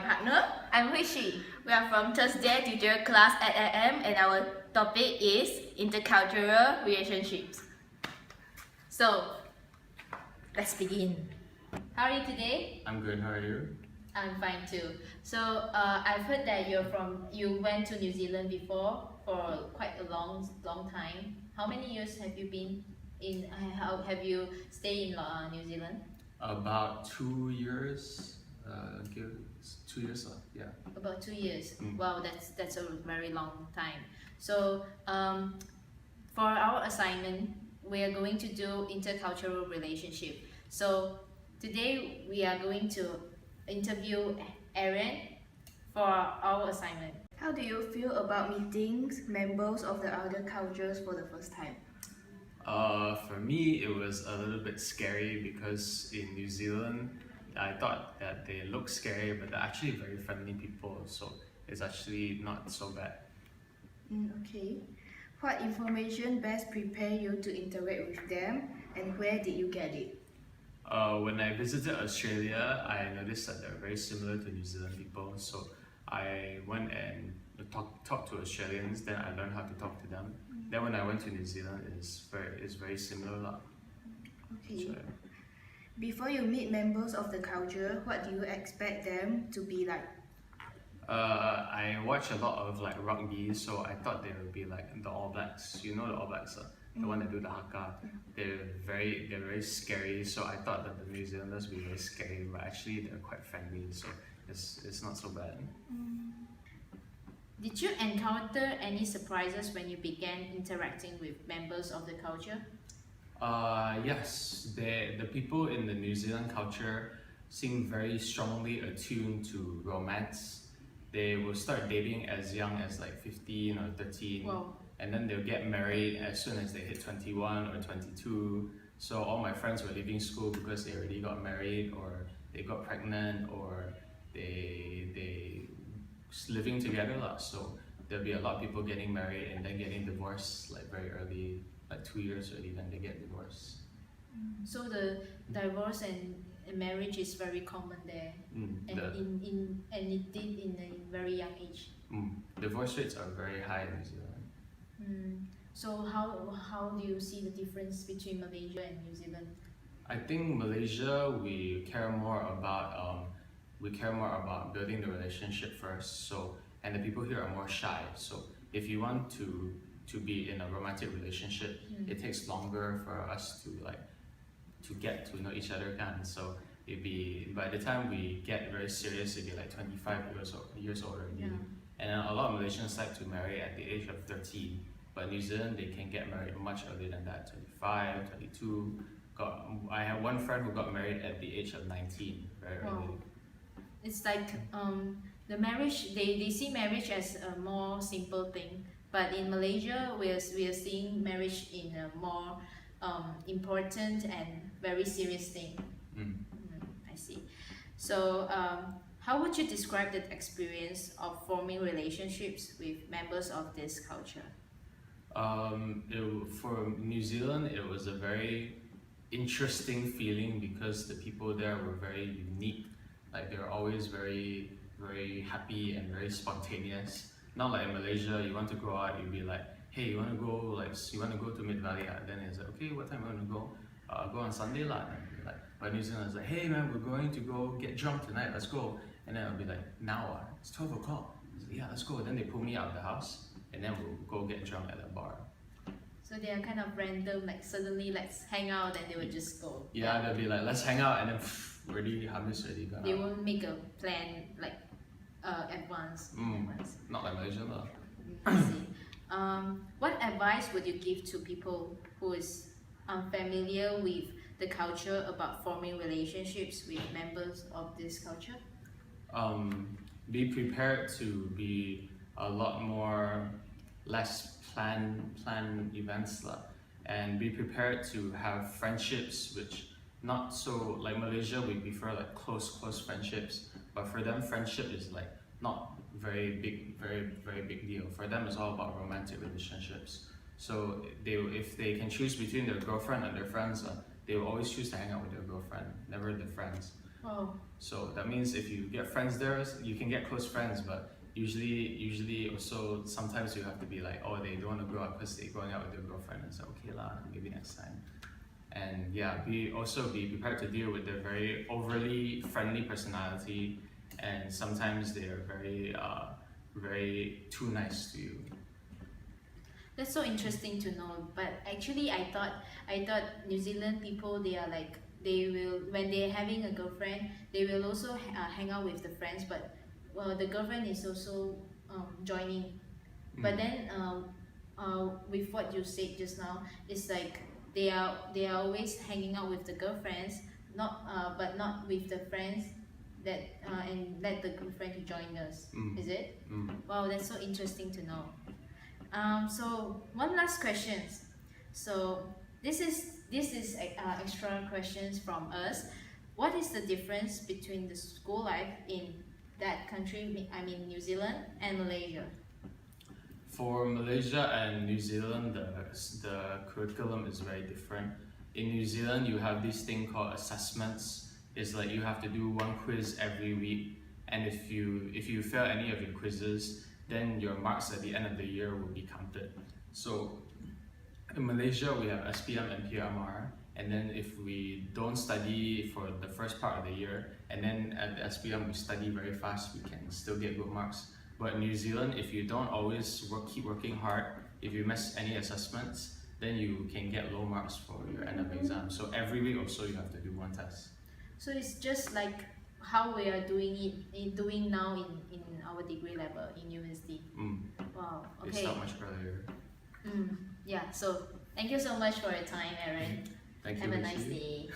partner. I'm Rishi. We are from Thursday Tutor Class at IM and our topic is intercultural relationships. So, let's begin. How are you today? I'm good, how are you? I'm fine too. So, I've heard that you went to New Zealand before for quite a long time. How many years have you been in? How have you stayed in New Zealand? About 2 years. Give 2 years left, yeah. About 2 years. Mm. Wow, that's a very long time. So, for our assignment, we are going to do intercultural relationship. So today we are going to interview Aaron for our assignment. How do you feel about meeting members of the other cultures for the first time? For me, it was a little bit scary because in New Zealand, I thought that they look scary, but they're actually very friendly people, so it's actually not so bad. Okay. What information best prepare you to interact with them, and where did you get it? When I visited Australia, I noticed that they're very similar to New Zealand people, so I went and talked to Australians, then I learned how to talk to them. Then when I went to New Zealand, it's very similar lah. Okay. So, Before you meet members of the culture, what do you expect them to be like? I watch a lot of like rugby, so I thought they would be like the All Blacks. You know the All Blacks, the one that do the haka. They're very scary. So I thought that the New Zealanders would be very scary, but actually they're quite friendly. So it's not so bad. Did you encounter any surprises when you began interacting with members of the culture? Yes, the people in the New Zealand culture seem very strongly attuned to romance. They will start dating as young as like 15 or 13. Wow. And then they'll get married as soon as they hit 21 or 22. So all my friends were leaving school because they already got married, or they got pregnant, or they living together lah. So there'll be a lot of people getting married and then getting divorced like very early, like 2 years early, then they get divorced. So the divorce and marriage is very common there, and it did in a very young age. Divorce rates are very high in New Zealand. So how do you see the difference between Malaysia and New Zealand? I think Malaysia we care more about building the relationship first. So and the people here are more shy. So if you want to be in a romantic relationship, it takes longer for us to get to know each other So it'd be, by the time we get very serious, it'd be like 25 years old already. Yeah. And then a lot of Malaysians like to marry at the age of 13, but New Zealand they can get married much earlier than that, 25, 22. I have one friend who got married at the age of 19, very early. It's like the marriage, they see marriage as a more simple thing, but in Malaysia we are seeing marriage in a more important and very serious thing. I see. So how would you describe the experience of forming relationships with members of this culture? For New Zealand, it was a very interesting feeling because the people there were very unique. Like they were always very happy and very spontaneous. Not like in Malaysia, you want to go out, you'd be like, hey, you want to go to Mid Valley? Then it's like, okay, what time you want to go? Go on Sunday lah. Like, but New Zealand is like, hey man, we're going to go get drunk tonight. Let's go. And then I'll be like, now it's 12 o'clock. Like, yeah, let's go. Then they pull me out of the house, and then we'll go get drunk at the bar. So they are kind of random, like suddenly let's hang out, and they would just go. Yeah, they'll be like, let's hang out, and then already habis already. They won't make a plan like advance. Not like Malaysia lah. I see. What advice would you give to people who is unfamiliar with the culture about forming relationships with members of this culture? Be prepared to be a lot more less planned events lah, and be prepared to have friendships which not so like Malaysia we prefer like close friendships, but for them friendship is like not very big deal. For them it's all about romantic relationships. So if they can choose between their girlfriend and their friends, they will always choose to hang out with their girlfriend, never their friends. Oh, So that means if you get friends there, you can get close friends, but usually also sometimes you have to be like, oh, they don't want to go out because they're going out with their girlfriend, and so okay lah, maybe next time. And yeah, be prepared to deal with their very overly friendly personality, and sometimes they are very too nice to you. that's so interesting to know. But actually, I thought New Zealand people, they are like, they will, when they're having a girlfriend, they will also hang out with the friends, but the girlfriend is also joining. But then with what you said just now, it's like they are always hanging out with the girlfriends, not but not with the friends that and let the girlfriend to join us. Is it? Wow, that's so interesting to know. So one last question. So this is extra questions from us. What is the difference between the school life in that country, I mean New Zealand and Malaysia? For Malaysia and New Zealand, the curriculum is very different. In New Zealand, you have this thing called assessments. It's like you have to do one quiz every week, and if you fail any of your quizzes, then your marks at the end of the year will be counted. So in Malaysia, we have SPM and PMR, and then if we don't study for the first part of the year, and then at the SPM we study very fast, we can still get good marks. But in New Zealand, if you don't always keep working hard, if you miss any assessments, then you can get low marks for your end of exam. So every week or so you have to do one test. So it's just like how we are doing now in our degree level in university. Wow. They Okay. start much earlier. Yeah. So thank you so much for your time, Aaron. Thank you. Have a nice Lucy. day.